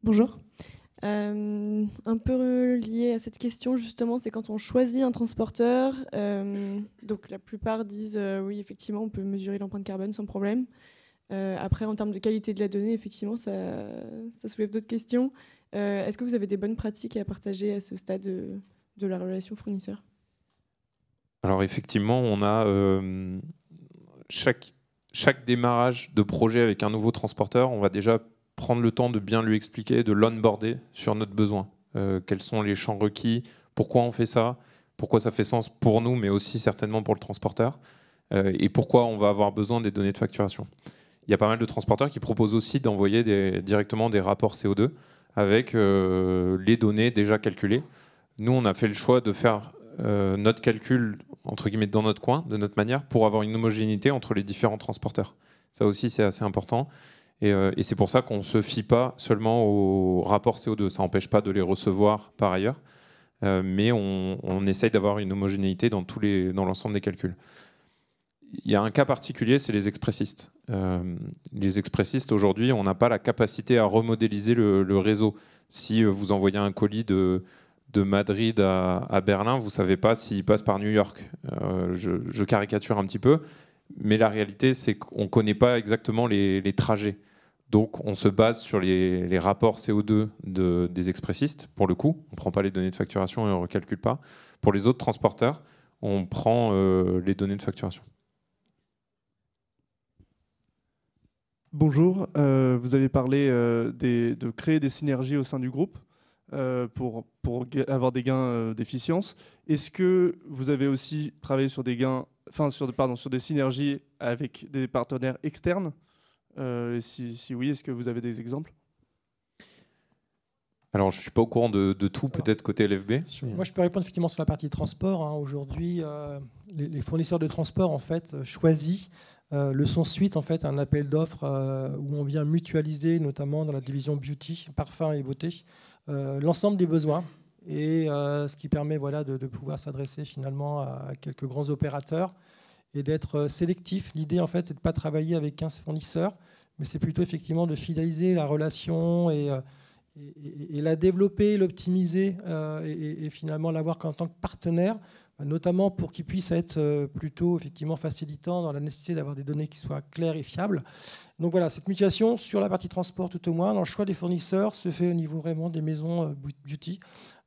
[SPEAKER 7] Bonjour. Un peu lié à cette question, justement, c'est quand on choisit un transporteur. Donc la plupart disent oui, effectivement, on peut mesurer l'empreinte carbone sans problème. Après, en termes de qualité de la donnée, effectivement, ça soulève d'autres questions. Est-ce que vous avez des bonnes pratiques à partager à ce stade de la relation fournisseur?
[SPEAKER 3] Alors effectivement, on a chaque démarrage de projet avec un nouveau transporteur, on va déjà prendre le temps de bien lui expliquer, de l'onboarder sur notre besoin. Quels sont les champs requis, pourquoi on fait ça, pourquoi ça fait sens pour nous, mais aussi certainement pour le transporteur, et pourquoi on va avoir besoin des données de facturation. Il y a pas mal de transporteurs qui proposent aussi d'envoyer directement des rapports CO2 avec les données déjà calculées. Nous, on a fait le choix de faire notre calcul, entre guillemets, dans notre coin, de notre manière, pour avoir une homogénéité entre les différents transporteurs. Ça aussi, c'est assez important. Et c'est pour ça qu'on ne se fie pas seulement aux rapports CO2. Ça n'empêche pas de les recevoir par ailleurs, mais on essaye d'avoir une homogénéité dans l'ensemble des calculs. Il y a un cas particulier, c'est les expressistes. Les expressistes, aujourd'hui, on n'a pas la capacité à remodéliser le réseau. Si vous envoyez un colis de Madrid à Berlin, vous ne savez pas s'il passe par New York. Je caricature un petit peu, mais la réalité, c'est qu'on ne connaît pas exactement les trajets. Donc, on se base sur les rapports CO2 des expressistes, pour le coup. On ne prend pas les données de facturation et on ne recalcule pas. Pour les autres transporteurs, on prend les données de facturation.
[SPEAKER 8] Bonjour, vous avez parlé de créer des synergies au sein du groupe pour avoir des gains d'efficience. Est-ce que vous avez aussi travaillé sur des gains, sur des synergies avec des partenaires externes? Si oui, est-ce que vous avez des exemples?
[SPEAKER 3] Alors, je ne suis pas au courant de tout, peut-être côté LFB.
[SPEAKER 2] Moi, je peux répondre effectivement sur la partie transport. Aujourd'hui, les fournisseurs de transport en fait, choisissent le son suite, en fait, un appel d'offres où on vient mutualiser, notamment dans la division beauty, parfum et beauté, l'ensemble des besoins. Et ce qui permet de pouvoir s'adresser finalement à quelques grands opérateurs et d'être sélectif. L'idée, en fait, c'est de ne pas travailler avec 15 fournisseurs, mais c'est plutôt effectivement de fidéliser la relation et la développer, l'optimiser et finalement l'avoir en tant que partenaire, notamment pour qu'il puisse être plutôt effectivement facilitant dans la nécessité d'avoir des données qui soient claires et fiables. Donc voilà, cette mutualisation sur la partie transport tout au moins, dans le choix des fournisseurs, se fait au niveau vraiment des maisons beauty,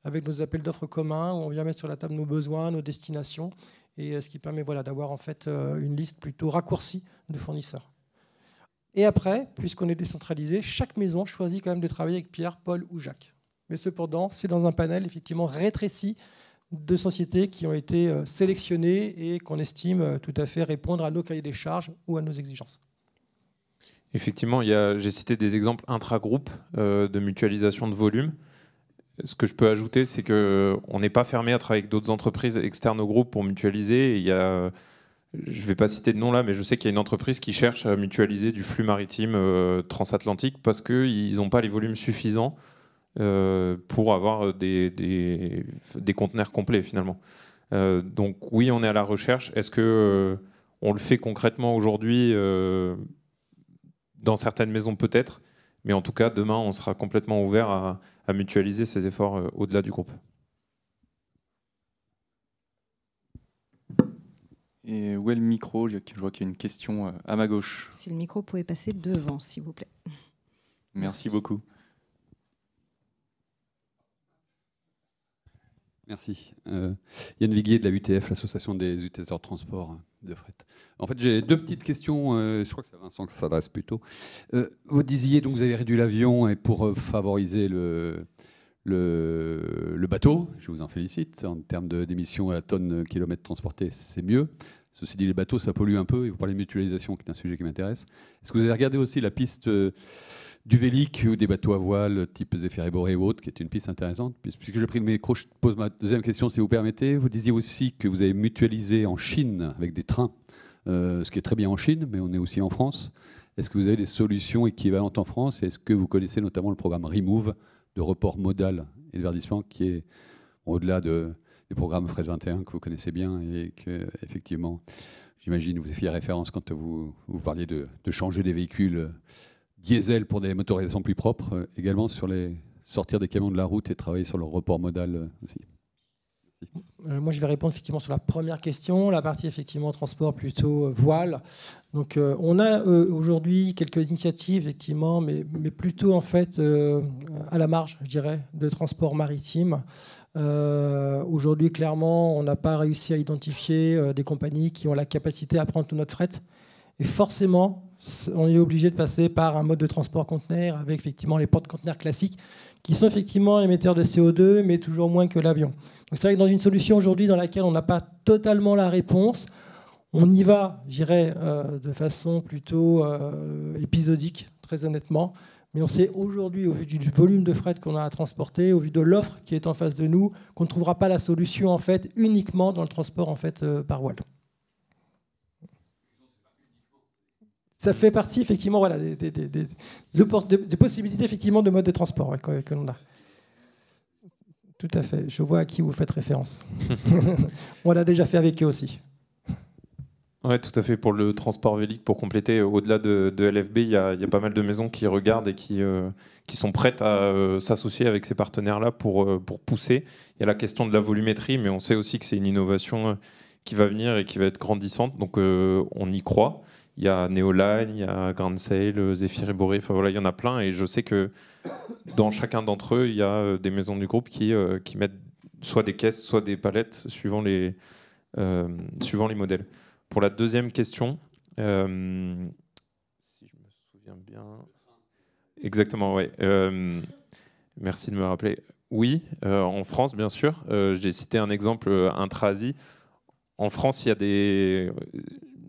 [SPEAKER 2] avec nos appels d'offres communs, où on vient mettre sur la table nos besoins, nos destinations, et ce qui permet d'avoir en fait une liste plutôt raccourcie de fournisseurs. Et après, puisqu'on est décentralisé, chaque maison choisit quand même de travailler avec Pierre, Paul ou Jacques. Mais cependant, c'est dans un panel effectivement rétréci de sociétés qui ont été sélectionnées et qu'on estime tout à fait répondre à nos cahiers des charges ou à nos exigences.
[SPEAKER 3] Effectivement, j'ai cité des exemples intra-groupes de mutualisation de volume. Ce que je peux ajouter, c'est qu'on n'est pas fermé à travailler avec d'autres entreprises externes au groupe pour mutualiser. Je ne vais pas citer de nom là, mais je sais qu'il y a une entreprise qui cherche à mutualiser du flux maritime transatlantique parce qu'ils n'ont pas les volumes suffisants pour avoir des conteneurs complets finalement. Donc oui, on est à la recherche. Est-ce qu'on le fait concrètement aujourd'hui dans certaines maisons peut-être, mais en tout cas demain on sera complètement ouvert à mutualiser ces efforts au-delà du groupe.
[SPEAKER 4] Et où est le micro? Je vois qu'il y a une question à ma gauche.
[SPEAKER 1] Si le micro pouvait passer devant, s'il vous plaît.
[SPEAKER 4] Merci beaucoup.
[SPEAKER 9] Merci. Yann Viguier de la UTF, l'association des utilisateurs de transport de fret. En fait, j'ai deux petites questions. Je crois que c'est à Vincent que ça s'adresse plutôt. Vous disiez donc vous avez réduit l'avion et pour favoriser le bateau. Je vous en félicite. En termes d'émissions à tonnes kilomètres transportés, c'est mieux. Ceci dit, les bateaux, ça pollue un peu. Et vous parlez de mutualisation, qui est un sujet qui m'intéresse. Est-ce que vous avez regardé aussi la piste du Vélic ou des bateaux à voile type Zéphyr-Eboré ou autre, qui est une piste intéressante? Puisque j'ai pris le micro, je pose ma deuxième question, si vous permettez. Vous disiez aussi que vous avez mutualisé en Chine avec des trains, ce qui est très bien en Chine, mais on est aussi en France. Est-ce que vous avez des solutions équivalentes en France? Et est-ce que vous connaissez notamment le programme Remove de report modal et de verdissement, qui est au-delà des programmes Fret 21 que vous connaissez bien et que, effectivement, j'imagine vous faisiez référence quand vous parliez de changer des véhicules diesel pour des motorisations plus propres, également sur sortir des camions de la route et travailler sur le report modal aussi.
[SPEAKER 2] Moi, je vais répondre effectivement sur la première question, la partie effectivement transport plutôt voile. Donc, on a aujourd'hui quelques initiatives effectivement, mais plutôt en fait à la marge, je dirais, de transport maritime. Aujourd'hui, clairement, on n'a pas réussi à identifier des compagnies qui ont la capacité à prendre tout notre fret. Et forcément, on est obligé de passer par un mode de transport conteneur avec effectivement les porte-conteneurs classiques qui sont effectivement émetteurs de CO2, mais toujours moins que l'avion. Donc c'est vrai que dans une solution aujourd'hui dans laquelle on n'a pas totalement la réponse, on y va, je dirais, de façon plutôt épisodique, très honnêtement. Mais on sait aujourd'hui, au vu du volume de fret qu'on a à transporter, au vu de l'offre qui est en face de nous, qu'on ne trouvera pas la solution en fait uniquement dans le transport en fait par voile. Ça fait partie effectivement voilà, des possibilités effectivement de mode de transport que l'on a. Tout à fait. Je vois à qui vous faites référence. On l'a déjà fait avec eux aussi.
[SPEAKER 3] Oui, tout à fait. Pour le transport vélique, pour compléter, au-delà de LFB, il y a pas mal de maisons qui regardent et qui sont prêtes à s'associer avec ces partenaires-là pour pousser. Il y a la question de la volumétrie, mais on sait aussi que c'est une innovation qui va venir et qui va être grandissante. Donc on y croit. Il y a Neoline, il y a Grand Sail, Zéphyr-Eboré, enfin voilà, il y en a plein. Et je sais que dans chacun d'entre eux, il y a des maisons du groupe qui mettent soit des caisses, soit des palettes, suivant les modèles. Pour la deuxième question, si je me souviens bien... Exactement, oui. Merci de me rappeler. Oui, en France, bien sûr. J'ai cité un exemple intra-Asie. En France, il y a des...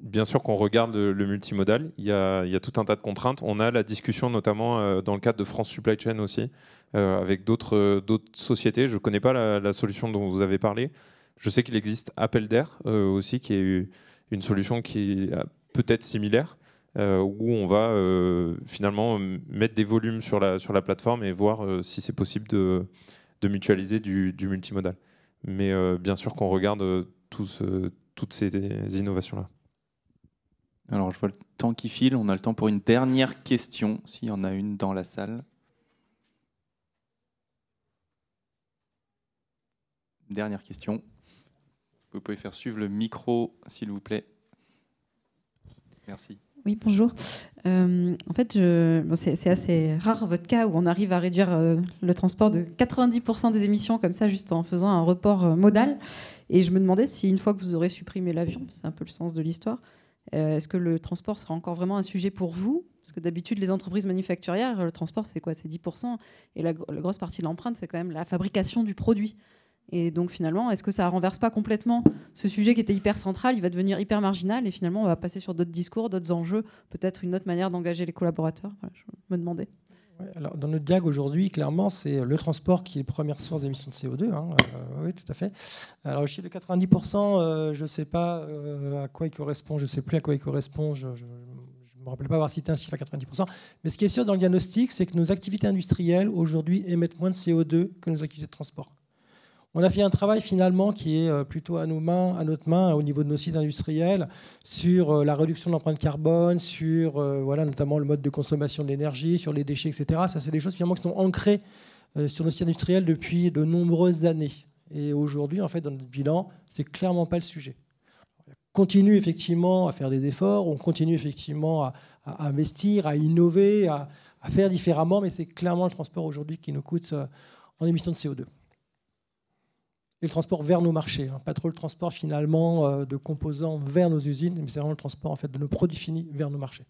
[SPEAKER 3] Bien sûr qu'on regarde le multimodal, il y a tout un tas de contraintes. On a la discussion notamment dans le cadre de France Supply Chain aussi, avec d'autres sociétés. Je ne connais pas la solution dont vous avez parlé. Je sais qu'il existe Appel d'Air aussi, qui est une solution qui est peut-être similaire, où on va finalement mettre des volumes sur la plateforme et voir si c'est possible de mutualiser du multimodal. Mais bien sûr qu'on regarde toutes ces innovations-là.
[SPEAKER 4] Alors, je vois le temps qui file. On a le temps pour une dernière question, s'il y en a une dans la salle. Dernière question. Vous pouvez faire suivre le micro, s'il vous plaît. Merci.
[SPEAKER 10] Oui, bonjour. En fait, c'est assez rare votre cas où on arrive à réduire le transport de 90% des émissions comme ça, juste en faisant un report modal. Et je me demandais si une fois que vous aurez supprimé l'avion, c'est un peu le sens de l'histoire, est-ce que le transport sera encore vraiment un sujet pour vous? Parce que d'habitude, les entreprises manufacturières, le transport, c'est quoi? C'est 10%. Et la grosse partie de l'empreinte, c'est quand même la fabrication du produit. Et donc finalement, est-ce que ça ne renverse pas complètement ce sujet qui était hyper central? Il va devenir hyper marginal et finalement, on va passer sur d'autres discours, d'autres enjeux, peut-être une autre manière d'engager les collaborateurs. Voilà, je me demandais.
[SPEAKER 2] Ouais, alors dans notre diag aujourd'hui, clairement, c'est le transport qui est la première source d'émissions de CO2. Oui, tout à fait. Alors le chiffre de 90%, je ne sais pas à quoi il correspond, je ne sais plus à quoi il correspond. Je ne me rappelle pas avoir cité un chiffre à 90%. Mais ce qui est sûr dans le diagnostic, c'est que nos activités industrielles aujourd'hui émettent moins de CO2 que nos activités de transport. On a fait un travail finalement qui est plutôt à notre main au niveau de nos sites industriels sur la réduction de l'empreinte carbone, sur notamment le mode de consommation de l'énergie, sur les déchets, etc. Ça, c'est des choses finalement qui sont ancrées sur nos sites industriels depuis de nombreuses années. Et aujourd'hui, en fait, dans notre bilan, c'est clairement pas le sujet. On continue effectivement à faire des efforts, on continue effectivement à investir, à innover, à faire différemment, mais c'est clairement le transport aujourd'hui qui nous coûte en émissions de CO2. et le transport vers nos marchés. Pas trop le transport finalement de composants vers nos usines, mais c'est vraiment le transport en fait, de nos produits finis vers nos marchés.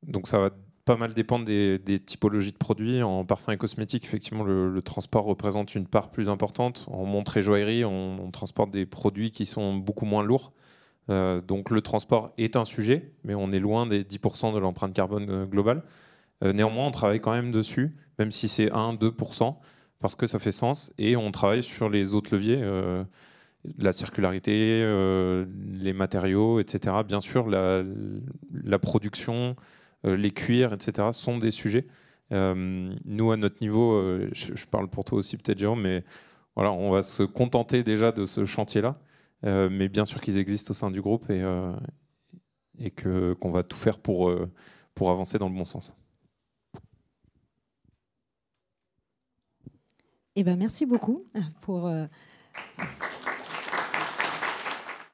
[SPEAKER 3] Donc ça va pas mal dépendre des typologies de produits. En parfum et cosmétiques, effectivement, le transport représente une part plus importante. En montre et joaillerie, on transporte des produits qui sont beaucoup moins lourds. Donc le transport est un sujet, mais on est loin des 10% de l'empreinte carbone globale. Néanmoins, on travaille quand même dessus, même si c'est 1-2%, parce que ça fait sens. Et on travaille sur les autres leviers, la circularité, les matériaux, etc. Bien sûr, la production, les cuirs, etc. sont des sujets. Nous, à notre niveau, je parle pour toi aussi peut-être, Jérôme, mais voilà, on va se contenter déjà de ce chantier-là. Mais bien sûr qu'ils existent au sein du groupe et qu'on va tout faire pour avancer dans le bon sens.
[SPEAKER 1] Eh ben, merci beaucoup pour...